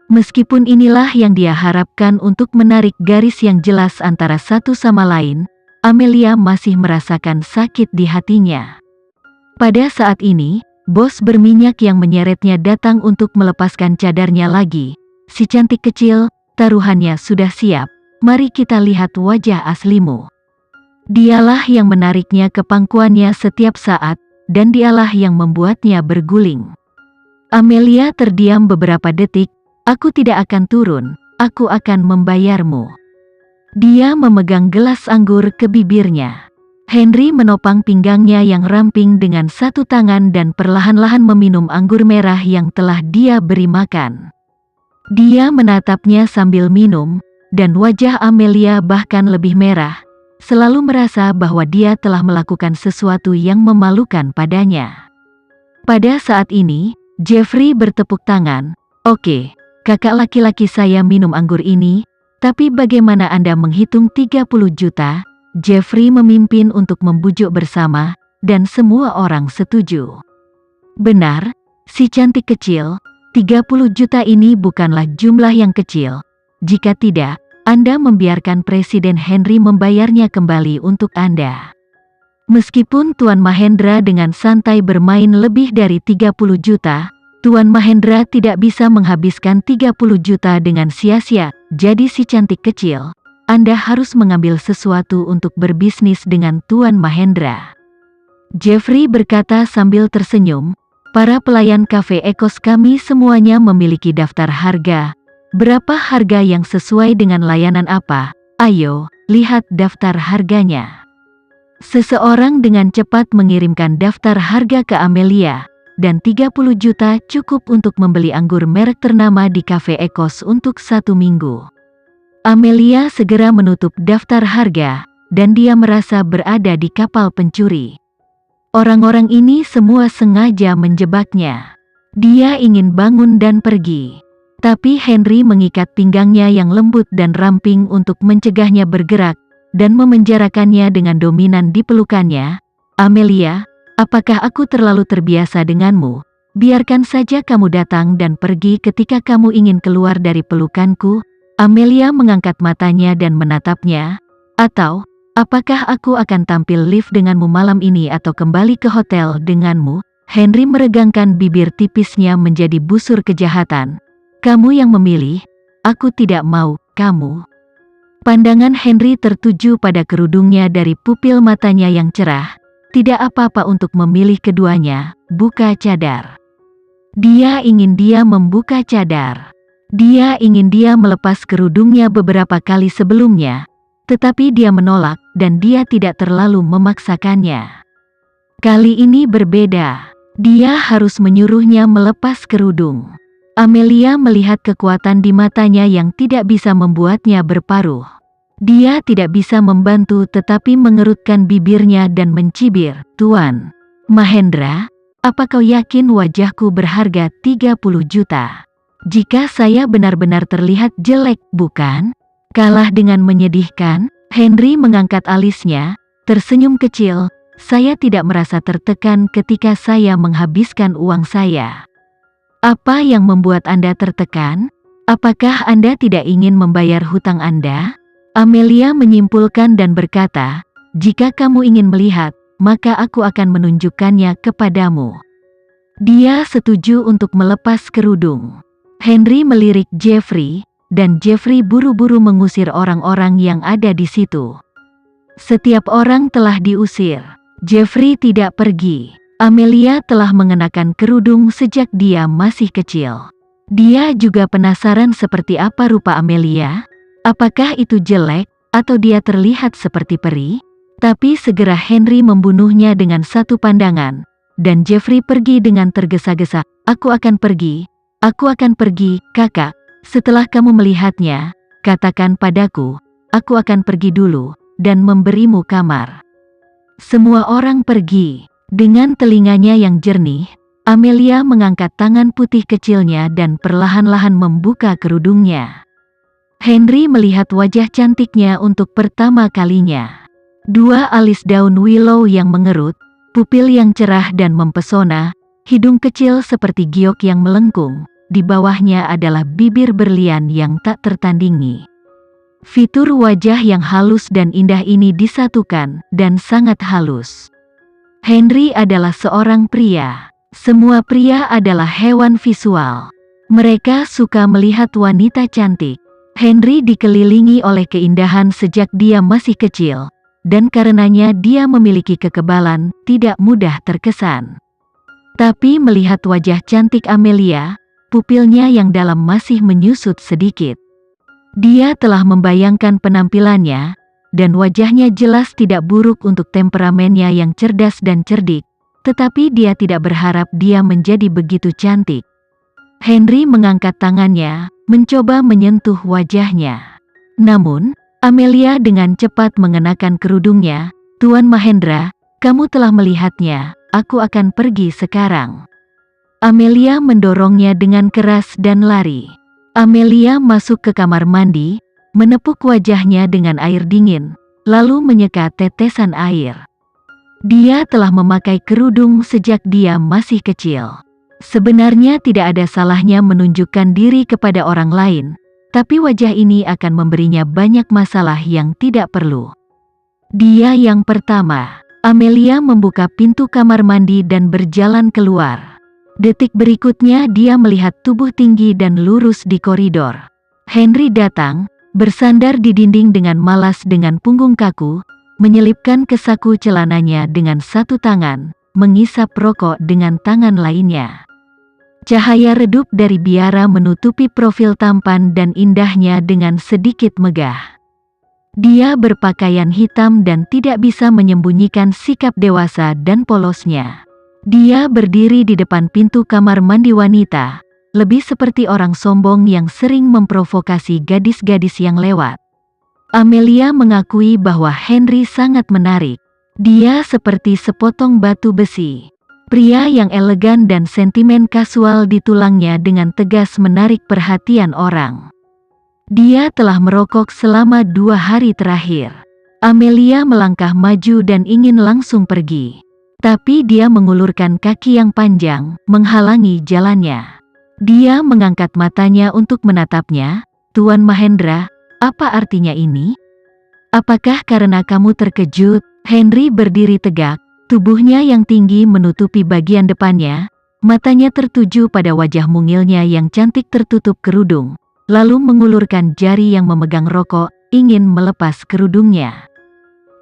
Meskipun inilah yang dia harapkan untuk menarik garis yang jelas antara satu sama lain, Amelia masih merasakan sakit di hatinya. Pada saat ini, bos berminyak yang menyeretnya datang untuk melepaskan cadarnya lagi. Si cantik kecil, taruhannya sudah siap, mari kita lihat wajah aslimu. Dialah yang menariknya ke pangkuannya setiap saat, dan dialah yang membuatnya berguling. Amelia terdiam beberapa detik. Aku tidak akan turun, aku akan membayarmu. Dia memegang gelas anggur ke bibirnya. Henry menopang pinggangnya yang ramping dengan satu tangan dan perlahan-lahan meminum anggur merah yang telah dia beri makan. Dia menatapnya sambil minum, dan wajah Amelia bahkan lebih merah, selalu merasa bahwa dia telah melakukan sesuatu yang memalukan padanya. Pada saat ini, Jeffrey bertepuk tangan. Oke. Kakak laki-laki saya minum anggur ini, tapi bagaimana Anda menghitung 30 juta? Jeffrey memimpin untuk membujuk bersama, dan semua orang setuju. Benar, si cantik kecil, 30 juta ini bukanlah jumlah yang kecil. Jika tidak, Anda membiarkan Presiden Henry membayarnya kembali untuk Anda. Meskipun Tuan Mahendra dengan santai bermain lebih dari 30 juta, Tuan Mahendra tidak bisa menghabiskan 30 juta dengan sia-sia. Jadi si cantik kecil, Anda harus mengambil sesuatu untuk berbisnis dengan Tuan Mahendra. Jeffrey berkata sambil tersenyum, para pelayan kafe Ekos kami semuanya memiliki daftar harga. Berapa harga yang sesuai dengan layanan apa? Ayo, lihat daftar harganya. Seseorang dengan cepat mengirimkan daftar harga ke Amelia. Dan 30 juta cukup untuk membeli anggur merek ternama di Cafe Ekos untuk 1 minggu. Amelia segera menutup daftar harga, dan dia merasa berada di kapal pencuri. Orang-orang ini semua sengaja menjebaknya. Dia ingin bangun dan pergi. Tapi Henry mengikat pinggangnya yang lembut dan ramping untuk mencegahnya bergerak, dan memenjarakannya dengan dominan di pelukannya. Amelia, apakah aku terlalu terbiasa denganmu? Biarkan saja kamu datang dan pergi ketika kamu ingin keluar dari pelukanku. Amelia mengangkat matanya dan menatapnya. Atau, apakah aku akan tampil lift denganmu malam ini atau kembali ke hotel denganmu? Henry meregangkan bibir tipisnya menjadi busur kejahatan. Kamu yang memilih, aku tidak mau, kamu. Pandangan Henry tertuju pada kerudungnya dari pupil matanya yang cerah. Tidak apa-apa untuk memilih keduanya, buka cadar. Dia ingin dia membuka cadar. Dia ingin dia melepas kerudungnya beberapa kali sebelumnya, tetapi dia menolak dan dia tidak terlalu memaksakannya. Kali ini berbeda. Dia harus menyuruhnya melepas kerudung. Amelia melihat kekuatan di matanya yang tidak bisa membuatnya berparuh. Dia tidak bisa membantu tetapi mengerutkan bibirnya dan mencibir. Tuan Mahendra, apa kau yakin wajahku berharga 30 juta? Jika saya benar-benar terlihat jelek, bukan? Kalah dengan menyedihkan, Henry mengangkat alisnya, tersenyum kecil. Saya tidak merasa tertekan ketika saya menghabiskan uang saya. Apa yang membuat Anda tertekan? Apakah Anda tidak ingin membayar hutang Anda? Amelia menyimpulkan dan berkata, jika kamu ingin melihat, maka aku akan menunjukkannya kepadamu. Dia setuju untuk melepas kerudung. Henry melirik Jeffrey, dan Jeffrey buru-buru mengusir orang-orang yang ada di situ. Setiap orang telah diusir. Jeffrey tidak pergi. Amelia telah mengenakan kerudung sejak dia masih kecil. Dia juga penasaran seperti apa rupa Amelia. Apakah itu jelek, atau dia terlihat seperti peri? Tapi segera Henry membunuhnya dengan satu pandangan, dan Jeffrey pergi dengan tergesa-gesa. Aku akan pergi, kakak. Setelah kamu melihatnya, katakan padaku, aku akan pergi dulu, dan memberimu kamar. Semua orang pergi. Dengan telinganya yang jernih, Amelia mengangkat tangan putih kecilnya dan perlahan-lahan membuka kerudungnya. Henry melihat wajah cantiknya untuk pertama kalinya. Dua alis daun willow yang mengerut, pupil yang cerah dan mempesona, hidung kecil seperti giok yang melengkung, di bawahnya adalah bibir berlian yang tak tertandingi. Fitur wajah yang halus dan indah ini disatukan, dan sangat halus. Henry adalah seorang pria. Semua pria adalah hewan visual. Mereka suka melihat wanita cantik. Henry dikelilingi oleh keindahan sejak dia masih kecil, dan karenanya dia memiliki kekebalan, tidak mudah terkesan. Tapi melihat wajah cantik Amelia, pupilnya yang dalam masih menyusut sedikit. Dia telah membayangkan penampilannya, dan wajahnya jelas tidak buruk untuk temperamennya yang cerdas dan cerdik, tetapi dia tidak berharap dia menjadi begitu cantik. Henry mengangkat tangannya, mencoba menyentuh wajahnya. Namun, Amelia dengan cepat mengenakan kerudungnya. "Tuan Mahendra, kamu telah melihatnya, aku akan pergi sekarang." Amelia mendorongnya dengan keras dan lari. Amelia masuk ke kamar mandi, menepuk wajahnya dengan air dingin, lalu menyeka tetesan air. Dia telah memakai kerudung sejak dia masih kecil. Sebenarnya tidak ada salahnya menunjukkan diri kepada orang lain, tapi wajah ini akan memberinya banyak masalah yang tidak perlu. Dia yang pertama. Amelia membuka pintu kamar mandi dan berjalan keluar. Detik berikutnya dia melihat tubuh tinggi dan lurus di koridor. Henry datang, bersandar di dinding dengan malas dengan punggung kaku, menyelipkan ke saku celananya dengan satu tangan, mengisap rokok dengan tangan lainnya. Cahaya redup dari biara menutupi profil tampan dan indahnya dengan sedikit megah. Dia berpakaian hitam dan tidak bisa menyembunyikan sikap dewasa dan polosnya. Dia berdiri di depan pintu kamar mandi wanita, lebih seperti orang sombong yang sering memprovokasi gadis-gadis yang lewat. Amelia mengakui bahwa Henry sangat menarik. Dia seperti sepotong batu besi. Pria yang elegan dan sentimen kasual di tulangnya dengan tegas menarik perhatian orang. Dia telah merokok selama 2 hari terakhir. Amelia melangkah maju dan ingin langsung pergi. Tapi dia mengulurkan kaki yang panjang, menghalangi jalannya. Dia mengangkat matanya untuk menatapnya. "Tuan Mahendra, apa artinya ini? Apakah karena kamu terkejut?" Henry berdiri tegak, tubuhnya yang tinggi menutupi bagian depannya, matanya tertuju pada wajah mungilnya yang cantik tertutup kerudung, lalu mengulurkan jari yang memegang rokok, ingin melepas kerudungnya.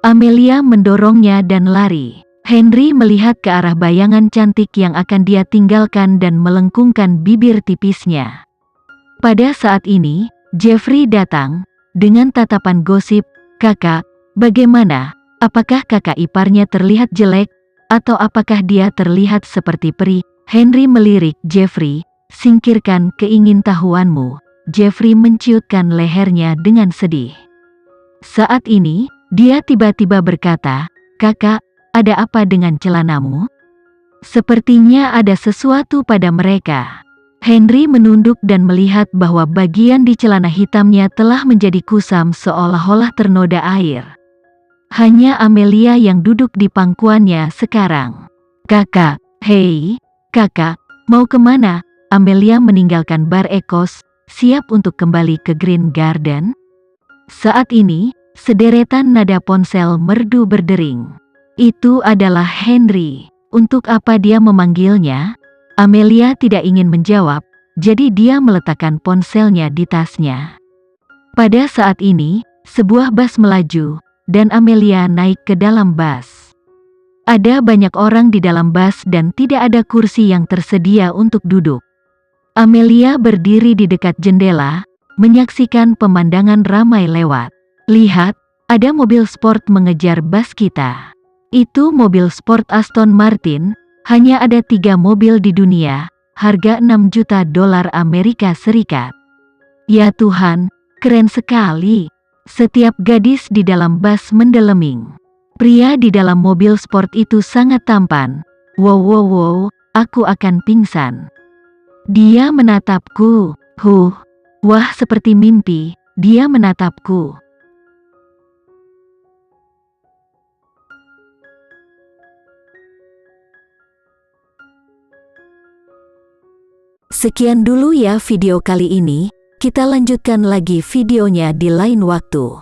Amelia mendorongnya dan lari. Henry melihat ke arah bayangan cantik yang akan dia tinggalkan dan melengkungkan bibir tipisnya. Pada saat ini, Jeffrey datang, dengan tatapan gosip. "Kakak, bagaimana? Apakah kakak iparnya terlihat jelek, atau apakah dia terlihat seperti peri?" Henry melirik Jeffrey. "Singkirkan keingintahuanmu." Jeffrey menciutkan lehernya dengan sedih. Saat ini, dia tiba-tiba berkata, "Kakak, ada apa dengan celanamu?" Sepertinya ada sesuatu pada mereka. Henry menunduk dan melihat bahwa bagian di celana hitamnya telah menjadi kusam seolah-olah ternoda air. Hanya Amelia yang duduk di pangkuannya sekarang. "Kakak, hei, kakak, mau kemana?" Amelia meninggalkan bar Ekos, siap untuk kembali ke Green Garden. Saat ini, sederetan nada ponsel merdu berdering. Itu adalah Henry. Untuk apa dia memanggilnya? Amelia tidak ingin menjawab, jadi dia meletakkan ponselnya di tasnya. Pada saat ini, sebuah bus melaju, dan Amelia naik ke dalam bus. Ada banyak orang di dalam bus dan tidak ada kursi yang tersedia untuk duduk. Amelia berdiri di dekat jendela, menyaksikan pemandangan ramai lewat. "Lihat, ada mobil sport mengejar bus kita." Itu mobil sport Aston Martin. Hanya ada 3 mobil di dunia, harga $6 juta Amerika Serikat. Ya Tuhan, keren sekali. Setiap gadis di dalam bus mendeleming. Pria di dalam mobil sport itu sangat tampan. Wow wow wow, aku akan pingsan. Dia menatapku. Wah, seperti mimpi, dia menatapku. Sekian dulu ya video kali ini, kita lanjutkan lagi videonya di lain waktu.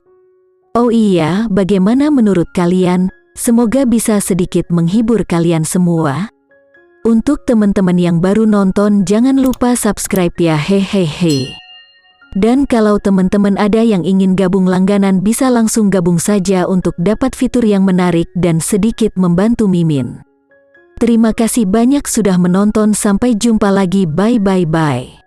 Oh iya, bagaimana menurut kalian? Semoga bisa sedikit menghibur kalian semua. Untuk teman-teman yang baru nonton, jangan lupa subscribe ya, hehehe. Dan kalau teman-teman ada yang ingin gabung langganan, bisa langsung gabung saja untuk dapat fitur yang menarik dan sedikit membantu Mimin. Terima kasih banyak sudah menonton, sampai jumpa lagi, bye.